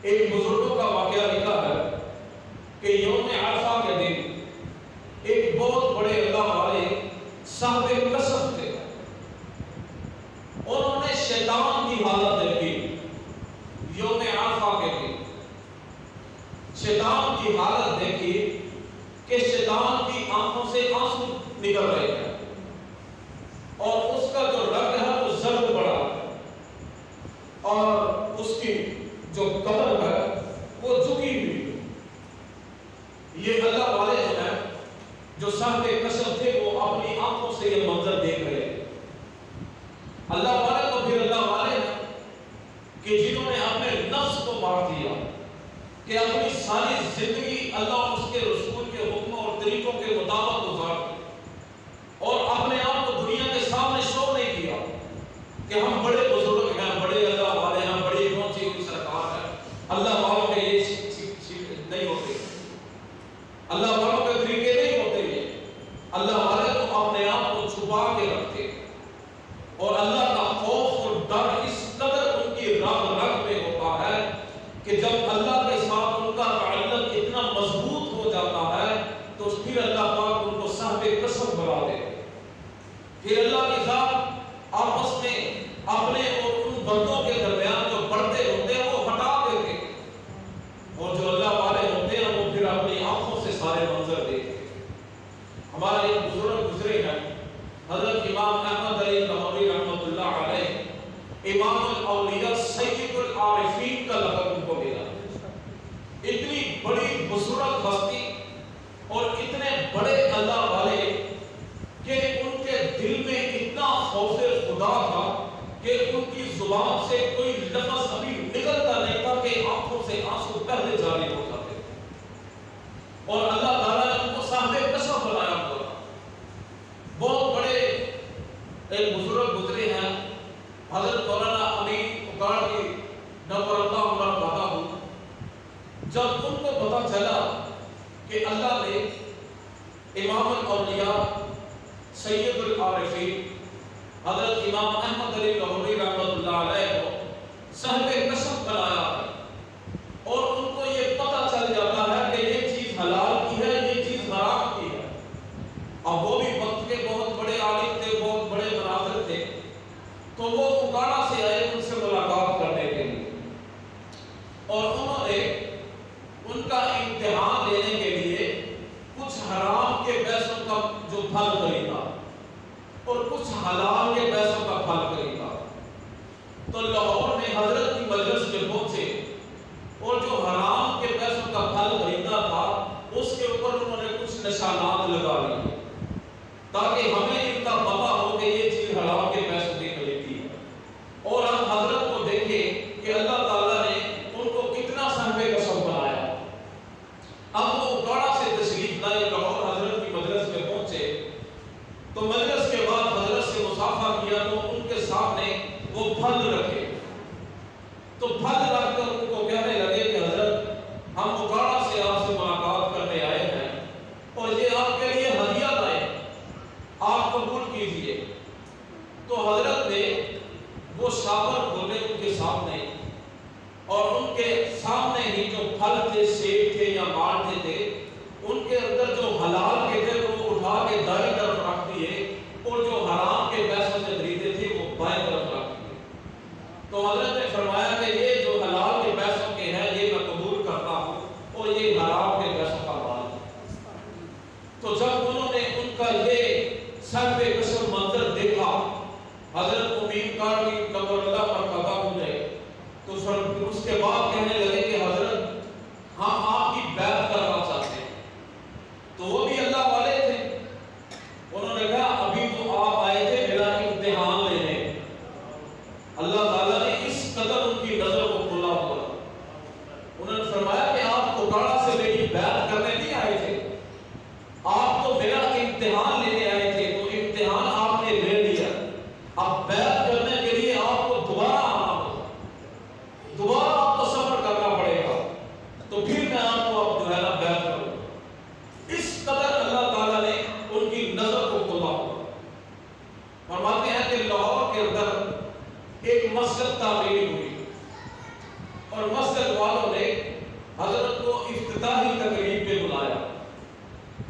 ایک بزرگوں کا واقعہ لکھا ہے کہ یوم عرفہ کے دن ایک بہت بڑے اللہ والے صاحب کسب تھے، انہوں نے شیطان کی حالت دیکھی۔ یوم عرفہ کے دن شیطان کی حالت دیکھی کہ شیطان کی آنکھوں سے آنسو نکل رہے ہیں اور اس کا جو رنگ ہے وہ زرد بڑا ہے اور اس کی جو قبر ہے وہ جھکی ہوئی۔ یہ اللہ والے جو ہیں جو صاحب کشف تھے وہ اپنی آنکھوں سے یہ منظر دیکھ رہے ہیں۔ اللہ والے تو پھر اللہ والے ہیں کہ جنہوں نے اپنے نفس کو مار دیا، کہ اپنی ساری زندگی اللہ اور اس کے رسول کے حکم اور طریقوں کے مطابق گزار دی اور اپنے آپ کو دنیا کے سامنے شو نہیں کیا کہ ہم بڑے بزرگ ہیں، بڑے اللہ والے ہیں، بڑی پہنچی ہوئی سرکار ہے۔ اللہ والوں کے یہ نہیں ہوتے، اللہ والوں کے طریقے نہیں ہوتے۔ یہ اللہ والے تو اپنے آپ کو چھپا کے رکھتے اور اللہ کا خوف اور ڈر اس قدر ان کی رگ رگ میں ہوتا ہے کہ جب اللہ کے ساتھ ان کا تعلق اتنا مضبوط ہو جاتا ہے تو پھر اللہ پاک ان کو صاحب قسم بنا دے۔ پھر اللہ کی ذات آپس میں اپنے اور ان بندوں کے درمیان جو پردے ہوتے ہیں وہ ہٹا دیتے اور جو اللہ والے ہوتے ہیں وہ پھر اپنی آنکھوں سے سارے منظر دیکھتے۔ ہمارے ایک بزرگ گزرے ہیں حضرت امام احمد علی لہوری رحمۃ اللہ علیہ، امام الاولیاء سید العارفین کا لقب ان کو ملا۔ اتنی بڑی بزرگ ہستی اور اتنے بڑے اللہ والے کہ ان کے دل میں اتنا خوف خدا تھا کہ ان کی زبان سے کوئی لفظ ابھی نکلتا نہیں تھا کہ آنکھوں سے آنسو پہلے جاری ہو جاتے اور اللہ تعالیٰ نے ان کو صاحب کشف بنایا ہوا۔ بہت بڑے ایک بزرگ گزرے ہیں حضرت مولانا امین اکاڑ کی نور اللہ عمر بتا ہوں۔ جب ان کو پتا چلا کہ اللہ نے امام الاولیاء سید العارفین حضرت امام احمد علی لہوری رحمۃ اللہ علیہ کو صاحب کشف بنایا ہے اور ان کو یہ پتا چل جاتا ہے کہ یہ چیز حلال کی ہے، یہ چیز حرام کی ہے۔ اب وہ بھی وقت کے بہت بڑے عالم تھے، بہت بڑے مناظر تھے، تو وہ اکاڑا سے آئے ان سے ملاقات کرنے کے لیے اور انہوں نے ان کا امتحان لینے کے لیے کچھ حرام کے پیسوں کا جو پھل خریدا اور کچھ حلال کے پیسوں کا پھل خریدا۔ تو لاہور میں حضرت کی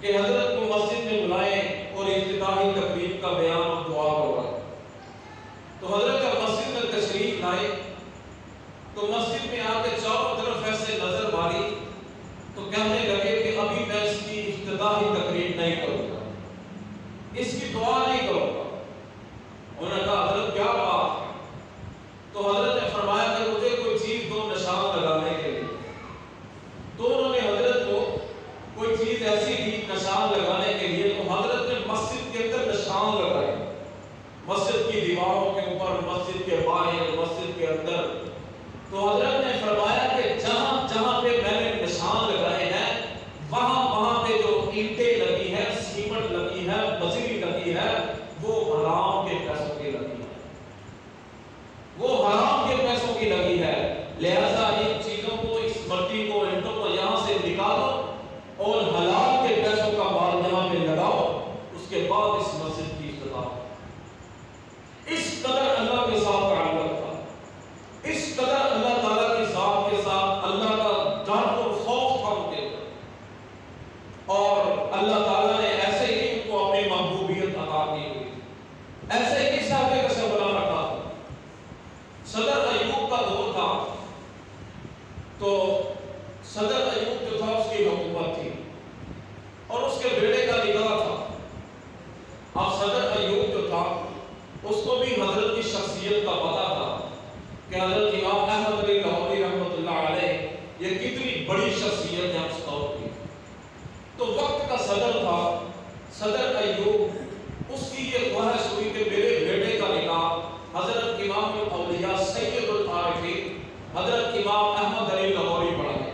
کہ حضرت کو مسجد میں بلائیں اور افتتاحی تقریب کا بیان اور دعا کروائیں۔ تو حضرت کا مسجد میں تشریف لائے تو مسجد میں آ کے چاروں طرف ایسے نظر ماری تو کہنے لگے کہ ابھی میں اس کی افتتاحی تقریب نہیں کروں گا، اس کی دعا نہیں کروں گا۔ انہوں نے کہا حضرت کیا بات ہے؟ تو حضرت نے فرمایا کہ مجھے کوئی چیز دو نشان لگانے کے لیے۔ تو انہوں نے حضرت کو کوئی چیز ایسی تھی نشان لگانے کے لیے، تو حضرت نے مسجد کے اندر نشان لگائے، مسجد کی دیواروں کے اوپر، مسجد کے باہر، مسجد کے اندر۔ تو حضرت نے فرمایا کہ جہاں جہاں پہ میں نے نشان لگائے ہیں وہاں وہاں پہ جو اینٹیں لگی ہیں، سیمنٹ لگی ہے، بجری لگی ہے، وہ حرام کے پیسوں کی لگی ہے، وہ حرام کے پیسوں کی لگی ہے۔ لہذا ان چیزوں کو، اس مٹی کو، اینٹوں کو یہاں سے نکالو اور حلال کے پیسوں کا مال یہاں پہ لگاؤ، اس کے بعد اس مسجد کی افتتاح۔ اس قدر اللہ کے ساتھ تعلق تھا، اس قدر اللہ تعالیٰ کی ذات کے ساتھ اللہ کا ڈر اور خوف تھا ان کے اندر، اور اللہ تعالیٰ نے ایسے ہی ان کو اپنی محبوبیت عطا کی ہوئی، ایسے ہی صحابہ کا سربراہ رکھا تھا۔ صدر ایوب کا دور تھا تو صدر ایوب جو تھا اس کی حکومت تھی اور اس کے بیٹے کا نکاح تھا۔ اب صدر ایوب جو تھا اس کو بھی حضرت کی شخصیت کا پتہ تھا کہ حضرت امام احمد علی لاہوری رحمۃ اللہ علیہ یہ کتنی بڑی شخصیت ہے اس دور کی۔ تو وقت کا صدر تھا صدر ایوب، اس کی یہ خواہش ہوئی کہ میرے بیٹے کا نکاح حضرت امام الاولیاء سید العارفین حضرت امام احمد علی لاہوری پڑھائے۔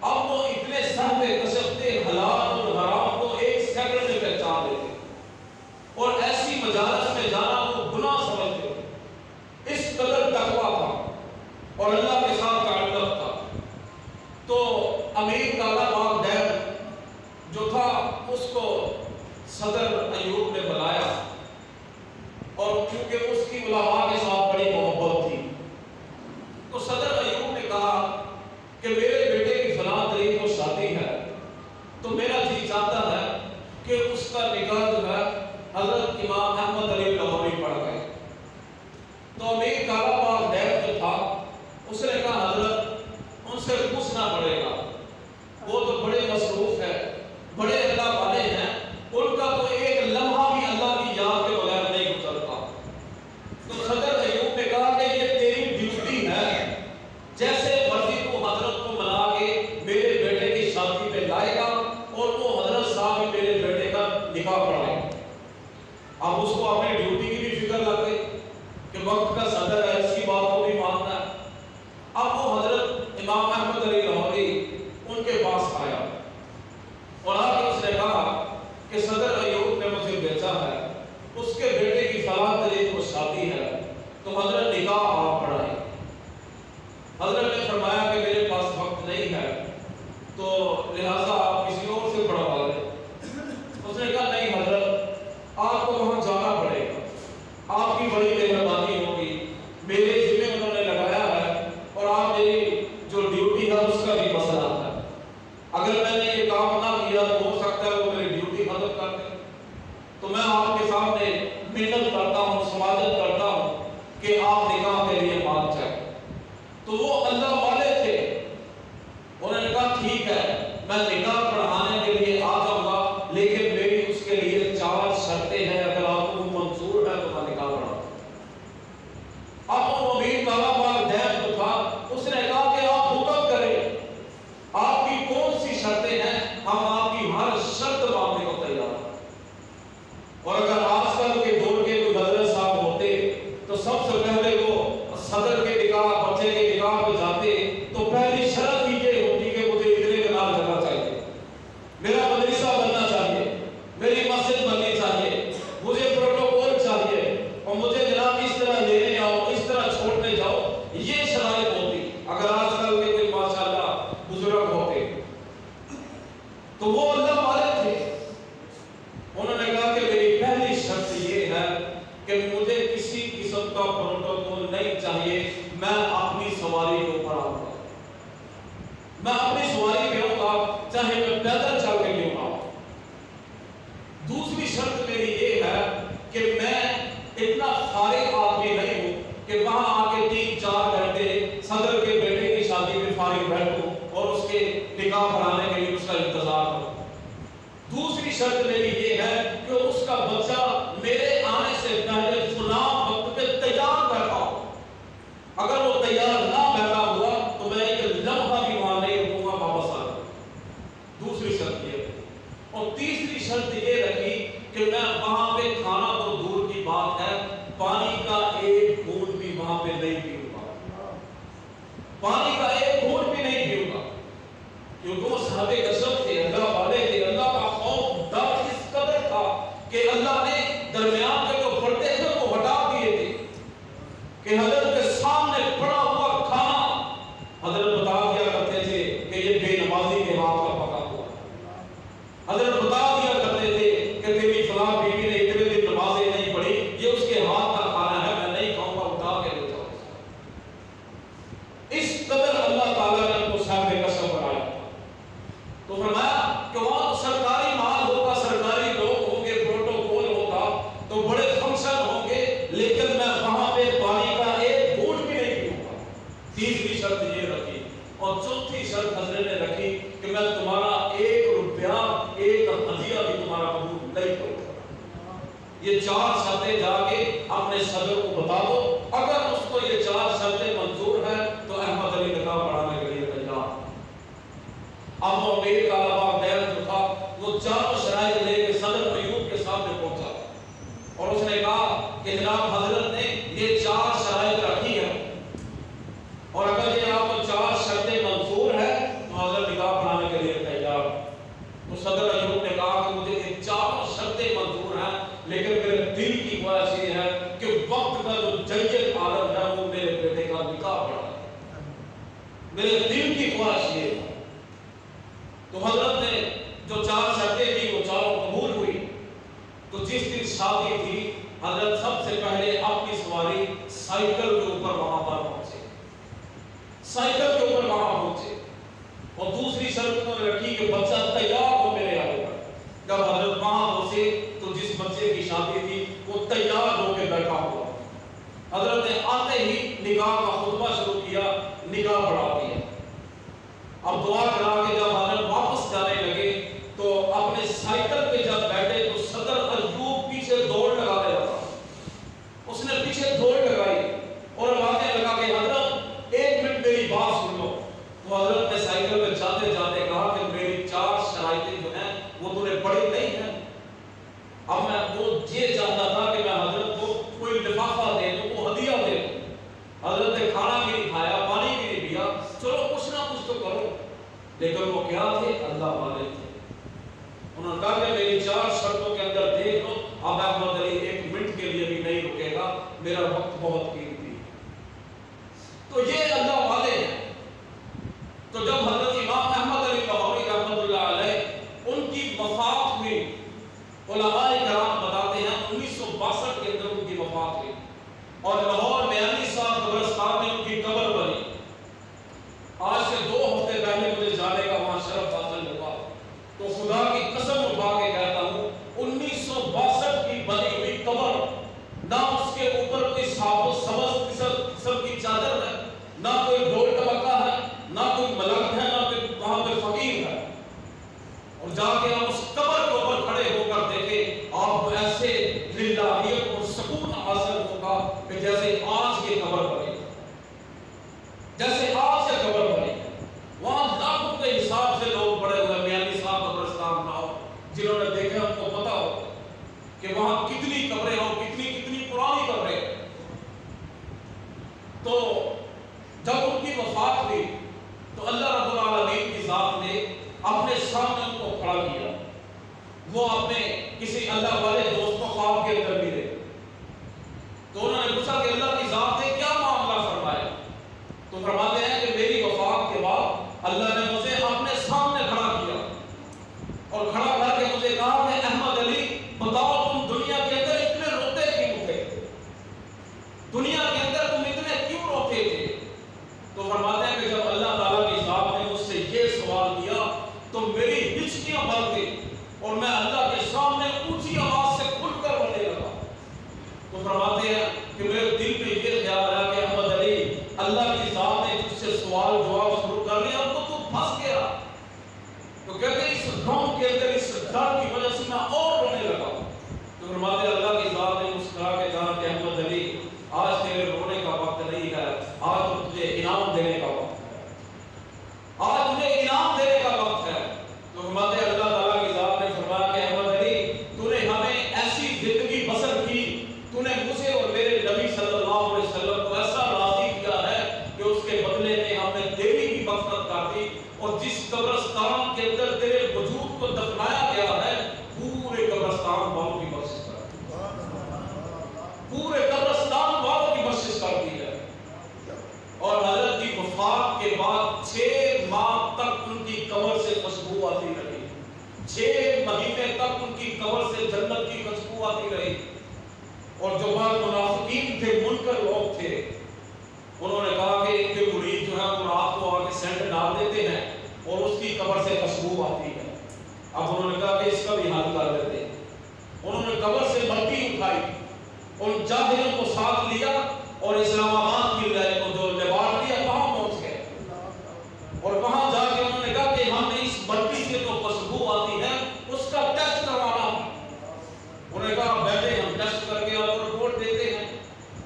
اب وہ اتنے سہتے کشفتے حلال اور حرام کو ایک سیکنڈ میں پہچان لیتے اور ایسی مجالس میں جانا وہ گناہ سمجھتے، اس قدر تقویٰ تھا اور اللہ کے ساتھ تعلق تھا۔ تو امیر کالا باغ ڈیر جو تھا اس کو صدر ایوب نے بلایا، اور کیونکہ اس کی علماء کے ساتھ بڑی محبت تھی تو صدر ایوب نے کہا کہ میرے بیٹے کی فلاں تاریخ کو شادی ہے، تو میرا جی چاہتا ہے کہ اس کا نکاح جو ہے حضرت امام احمد علی لاہوری پڑھ گئے۔ تو امیر کالا باغ ڈیر جو تھا اس نے کہا حضرت ان سے پوچھنا پڑے گا، وہ تو بڑے مصروف ہے، بڑے اللہ والے ہیں، ان کا تو ایک لمحہ بھی اللہ کی یاد کے بغیر نہیں گزرتا۔ تو صدر ایوب نے کہا کہ یہ تیری ڈیوٹی ہے، جیسے مرضی تو حضرت کو منا کے میرے بیٹے کی شادی پہ لائے گا اور وہ حضرت صاحب ہی میرے بیٹے کا نکاح پڑھائے۔ اب اس کو اپنی ڈیوٹی کی بھی فکر لگ گئی کہ وقت کا صدر ہے، اس کی بات کو بھی ماننا ہے۔ اب وہ حضرت امام احمد علی لاہوری ان کے پاس آیا اور آ کے اس نے کہا کہ صدر ایوب نے مجھے بھیجا ہے، اس کے بیٹے کی فلاں تاریخ کو شادی ہے، تو حضرت نکاح آپ پڑھائیں۔ حضرت نے فرمایا کہ میرے پاس وقت نہیں ہے تو لہٰذا آپ کسی اور سے پڑھوا لیں۔ اس نے کہا نہیں حضرت آپ کو وہاں جانا پڑے گا، آپ کی بڑی مہربانی ہوگی، میرے ذمہ انہوں نے لگایا ہے اور آپ میری جو ڈیوٹی ہے اس کا بھی مسئلہ ہے، اگر میں نے یہ کام نہ کیا تو ہو سکتا ہے وہ میری ڈیوٹی ختم کر دیں۔ تو میں آپ کے سامنے محنت کرتا ہوں، سماجت کرتا ہوں کہ آپ نکاح کے لیے مان جائیں۔ تو وہ اللہ والے تھے، انہوں نے کہا ٹھیک ہے میں نکاح پڑھانے کے لیے آ جاؤں گا، لیکن میری اس کے لیے 4 شرطیں ہیں، اگر آپ کو منظور ہے تو میں نکاح پڑھاؤں۔ اب وہ امیر کالا باغ ڈیر جو تھا اس نے کہا کہ آپ حکم کریں، آپ کی کون سی شرطیں ہیں، ہم آپ کی ہر شرط ماننے کو تیار ہیں۔ اور اگر آج کل کے دور کے کوئی حضرت صاحب ہوتے تو سب سے پہلے وہ صدر کے نکاح، بچے کے نکاح پہ جاتے تو پہلی شرط ہی یہ ہوتی کہ مجھے اتنے کا نام لگنا چاہیے، میرا مدرسہ بننا چاہیے، میری مسجد بننی چاہیے، مجھے پروٹوکول چاہیے، اور مجھے جناب اس طرح لینے آؤ، اس طرح چھوڑنے جاؤ، یہ شرائط ہوتی۔ اگر آج کل کے کوئی ماشاءاللہ بزرگ ہوتے تو وہ اللہ والے تھے، انہوں نے کہا کہ میری پہلی شرط یہ ہے کہ مجھے کسی قسم کا پروٹوکول نہیں چاہیے، میں اپنی سواری کے اوپر آؤں گا، میں اپنی سواری پہ آؤں گا، چاہے میں پیدل چل کے کیوں نہ ہوں، شرط میری یہ ہے کہ میں اتنا فارغ آدمی نہیں ہوں کہ وہاں آ کے 3-4 گھنٹے صدر کے بیٹے کی شادی میں فارغ بیٹھوں اور اس کے نکاح پڑھانے کے لیے اس کا انتظار کروں۔ دوسری شرط میری یہ ہے کہ اس کا بچہ میرے آنے سے پہلے فلاں وقت پہ تیار بیٹھا ہو۔ اگر وہ تیار نہ بیٹھا ہوا تو میں ایک لمحہ بھی وہاں نہیں رکوں گا، واپس آ جاؤں۔ دوسری شرط یہ ہے۔ اور تیسری شرط یہ رکھی کہ میں وہاں پہ کھانا تو دور کی بات ہے، پانی کا ایک گھونٹ بھی وہاں پہ نہیں پیوں گا، پانی کا ایک گھونٹ بھی نہیں پیوں گا، کیونکہ وہ صحابہ کثرت تھے، اللہ والے تھے، اللہ کا خوف ڈر اس قدر تھا کہ اللہ نے درمیان کے جو پردے تھے وہ ہٹا دیے تھے کہ حضرت کے سامنے پڑا ہوا کھانا حضرت بتا دیا کرتے تھے کہ یہ بے نمازی کے ہاتھ کا پکا ہوا، حضرت بتا دیا کرتے تھے کہ تیری فلاں بیوی نے اتنے دن نمازیں نہیں پڑھی، یہ اس کے ہاتھ کا کھانا ہے، میں نہیں کھاؤں گا، اٹھا کے لے جاؤ۔ اس قدر اللہ تعالیٰ نے ان کو صاحب قسم بنایا۔ تو فرمایا کہ وہاں سرکاری مال ہوگا، سرکاری لوگ ہوں گے، پروٹوکول ہوگا تو بڑے فنکشن ہوں گے، لیکن میں وہاں پہ پانی کا ایک گھونٹ بھی نہیں پیوں گا۔ تیسری شرط یہ رکھی، اور چوتھی شرط حضرت نے رکھی کہ میں تمہارا 1 روپیہ ایک ہدیہ بھی تمہارا قبول نہیں کروں گا۔ یہ 4 شرطیں جا کے اپنے صدر کو بتا دو، اگر اس کو یہ 4 شرطیں منظور ہیں تو احمد علی نکاح پڑھانے کے لیے تیار۔ اب وہ امیر کا باغدیر جو تھا وہ 4 شرائط لے کے صدر ایوب کے سامنے پہنچا اور اس نے کہا کہ جناب حضرت نے یہ 4 شرائط رکھی ہے، اور اگر یہ آپ کو 4 شرطیں منظور ہے تو حضرت نکاح پڑھانے کے لیے تیار۔ تو صدر ایوب نے کہا کہ مجھے یہ 4 شرطیں منظور ہیں، لیکن میرے دل کی خواہش یہ ہے کہ وقت کا جو جید عالم ہے وہ میرے بیٹے کا نکاح پڑھا، میرے دل کی خواہش یہ ہے۔ تو حضرت نے جو 4 شرطیں تھی وہ 4 قبول ہوئی۔ تو جس دن شادی تھی حضرت سب سے پہلے اپنی سواری سائیکل کے اوپر وہاں پر پہنچے، سائیکل کے اوپر وہاں پہنچے، اور دوسری شرط انہوں نے رکھی کہ بچہ تیار ہو میرے آنے پر۔ جب حضرت وہاں پہنچے تو جس بچے کی شادی تھی وہ تیار ہو کے بیٹھا ہوا، حضرت نے آتے ہی نکاح کا خطبہ شروع کیا، نکاح پڑھا دیا۔ اب دعا کرا کے جب حضرت واپس جانے لگے تو اپنے سائیکل پہ جب بیٹھے تو صدر ایوب پیچھے دوڑ لگانے لگا، اس نے پیچھے دوڑ لگائی اور کہنے لگا کہ حضرت 1 منٹ میری بات سن لو۔ تو حضرت نے سائیکل پہ جاتے جاتے کہا کہ میری 4 شرائطیں جو ہیں وہ تو نے پڑھی نہیں ہیں۔ اب میں وہ یہ چاہتا تھا کہ میں حضرت کو کوئی لفافہ دے دوں، وہ ہدیہ دے دوں۔ حضرت نے کھانا بھی نہیں کھایا، پانی بھی نہیں پیا، چلو کچھ نہ کچھ تو کرو، لیکن وہ کیا تھے؟ اللہ والے تھے۔ انہوں نے کہا کہ میری 4 شرطوں کے اندر دیکھ لو، اب احمد علی 1 منٹ کے لیے بھی نہیں رکے گا، میرا وقت بہت قیمتی ہے۔ تو یہ اللہ والے ہیں۔ تو جب حضرت امام احمد علی لاہوری رحمۃ اللہ علیہ ان کی وفات ہوئی، علماء کرام بتاتے ہیں 1962 کے اندر ان کی وفات ہوئی، اور لاہور میں علی صاحب قبرستان میں ان کی قبر بنی۔ آج سے 2 ہفتے پہلے مجھے جانے کا وہاں شرف حاصل ہوا، تو خدا کی قسم اٹھا کے کہتا ہوں 1962 کی بنی ہوئی قبر، نہ اس کے اوپر کوئی سبز قسم کی چادر ہے، نہ کوئی ڈول ٹمکا ہے، نہ کوئی ملک ہے، نہ کوئی وہاں پہ فقیر ہے، اور جا کے آپ اس قبر کے اوپر کھڑے ہو کر دیکھیں، آپ کو ایسے للہیت اور سکون حاصل ہوگا کہ جیسے آج یہ قبر بنی، جیسے آج یہ قبر بنی۔ وہاں لاکھوں کے حساب سے لوگ پڑے ہوئے میانی صاحب قبرستان لاؤ، جنہوں نے دیکھا ان کو پتا ہو کہ وہاں کتنی قبریں ہوں، کتنی پرانی قبریں۔ تو جب ان کی وفات ہوئی تو اللہ رب العالمین کی ذات نے اپنے سامنے ان کو کھڑا کیا۔ وہ اپنے کسی اللہ والے دوست کو خواب کے اندر ملے، تو انہوں نے پوچھا کہ اللہ کی ذات نے کیا معاملہ فرمایا؟ تو فرماتے ہیں کہ میری وفات کے بعد اللہ نے مجھے اپنے سامنے کھڑا کیا اور کھڑا کر کے مجھے کہا کہ احمد علی بتاؤ تم دنیا کے اندر اتنے روتے کیوں تھے؟ دنیا کے اندر تم اتنے کیوں روتے تھے؟ تو فرماتے ہیں کہ جب اللہ تعالیٰ کی ذات نے مجھ سے یہ سوال کیا تو میری ہچکیاں بھر گئی اور میں اللہ کے سامنے اونچی آواز اللہ کی ذات نے تجھ سے سوال جواب شروع کر لیا تو تو پھنس گیا. تو کہتے ہیں اس غم کے اندر اس ڈر کی وجہ سے میں اور رونے لگا. تو فرماتے اللہ کی ذات نے مسکرا کے کہا کہ احمد علی آج تیرے رونے کا وقت نہیں ہے, آج تو تجھے انعام دینے کا وقت ہے, آج تجھے انعام دینے کا وقت ہے. تو فرماتے اللہ تعالیٰ کی ذات نے فرمایا کہ احمد علی تو نے ہمیں ایسی زندگی بسر کی, تو نے مجھے اور میرے نبی صلی اللہ علیہ وسلم کو ایسا راضی کیا ہے کہ اس کے بدلے میں ہم نے تیری بھی مغفرت کر دی, اور جس قبرستان کے اندر تیرے وجود کو دفنایا گیا ہے پورے قبرستان والوں کی بخشش کر دی, پورے قبرستان والوں کی بخشش کر دی ہے. اور حضرت کی وفات کے بعد 6 ماہ تک ان کی قبر سے خوشبو آتی رہی, 6 مہینے تک ان کی قبر سے جنت کی خوشبو آتی رہی. اور جو بعض منافقین تھے, منکر لوگ تھے, انہوں نے کہا کہ ان کے مرید جو ہے وہ رات کو آ کے سینٹ ڈال دیتے ہیں اور اس کی قبر سے خوشبو آتی ہے. اب انہوں نے کہا کہ اس کا بھی حل کر دیتے ہیں. انہوں نے قبر سے مٹی اٹھائی, ان جاہلوں کو ساتھ لیا اور اسلام آباد کی جو لیبارٹری ہے وہاں پہنچ گئے, اور وہاں جا کے انہوں نے کہا کہ ہمیں اس مٹی سے جو خوشبو آتی ہے اس کا ٹیسٹ کروانا ہے. انہوں نے کہا بیٹھے ہم ٹیسٹ کر کے آپ کو رپورٹ دیتے ہیں.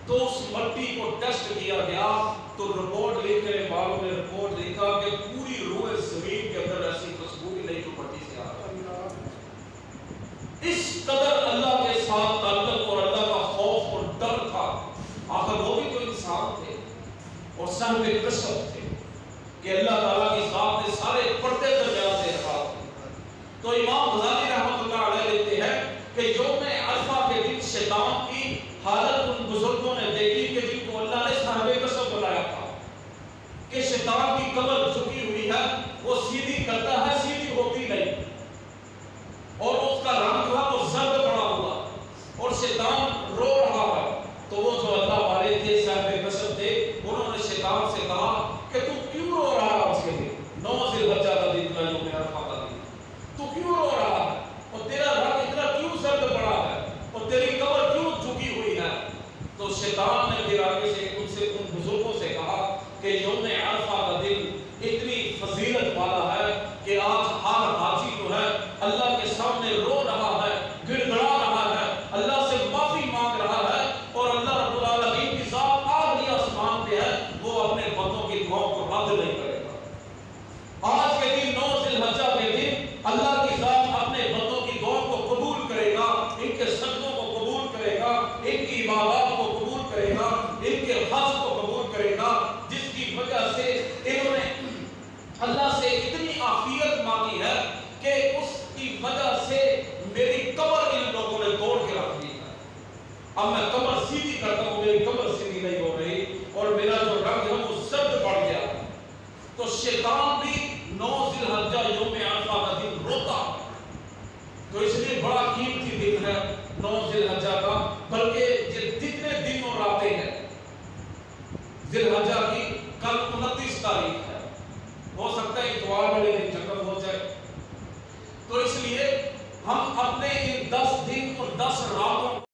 تو اس مٹی کو ٹیسٹ کیا گیا تو رپورٹ لکھنے والوں نے رپورٹ لکھا کہ پوری روح زمین کے اندر ایسی خوشبو ہی نہیں جو مٹی سے آ رہی. اس قدر اللہ کے ساتھ تعلق اور اللہ کا خوف اور ڈر تھا. آخر وہ بھی تو انسان تھے اور صاحب کشف تھے کہ اللہ تعالیٰ کی ذات نے سارے پردے درمیان سے رکھا. تو امام غزالی رحمۃ اللہ علیہ لکھتے ہیں کہ یوم عرفہ کے دن شیطان کی حالت ان بزرگوں نے دیکھی کہ جن کو اللہ نے صاحب کشف بنایا تھا کہ شیطان کی کمر جھکی ہوئی ہے, وہ سیدھی کرتا ہے سیدھی ہوتی نہیں, اور اس کا رنگ جو ہے وہ زرد پڑا ہوا, اور شیطان رو رہا ہے. تو وہ جو اللہ والے تھے صاحب کشف تھے, انہوں نے شیطان سے کہا کہ تو کیوں رو رہا ہے آج کے دن, 9 ذی الحجہ کا دن ہے, یوم عرفہ کا دن, تو کیوں رو رہا ہے, اور تیرا رنگ اتنا کیوں زرد پڑا ہے, اور تیری کمر کیوں جھکی ہوئی ہے. تو شیطان نے پھر آگے سے ان بزرگوں سے کہا کہ یوم عرفہ کا دن اتنی فضیلت والا ہے کہ آج ہر حاجی جو ہے اللہ کے سامنے رو رہا ہے, گڑ گڑا رہا ہے, اللہ سے معافی مانگ رہا ہے, اور اللہ رب العالمین کی ذات آخری آسمان پہ ہے, وہ اپنے بندوں کی دعاؤں کو رد نہیں کرے گا. آج کے دن 9 ذی الحجہ کے دن اللہ کی ذات اپنے بندوں کی دعاؤں کو قبول کرے گا, ان کے سجدوں کو قبول کرے گا, ان کی عبادات کو قبول کرے گا, ان کے حج کو قبول کرے گا, جس کی وجہ سے انہوں نے اللہ سے اتنی عافیت مانگی ہے کہ اس کی وجہ سے میری قبر ان لوگوں نے توڑ کے رکھ دی ہے. اب میں قبر سیدھی کرتا ہوں, میری قبر سیدھی نہیں ہو رہی, اور میرا جو رنگ ہے وہ زرد پڑ گیا. تو شیطان بھی 9 ذی الحجہ یوم عرفہ کا دن روتا ہے. تو اس لیے بڑا قیمتی دن ہے 9 ذی الحجہ کا,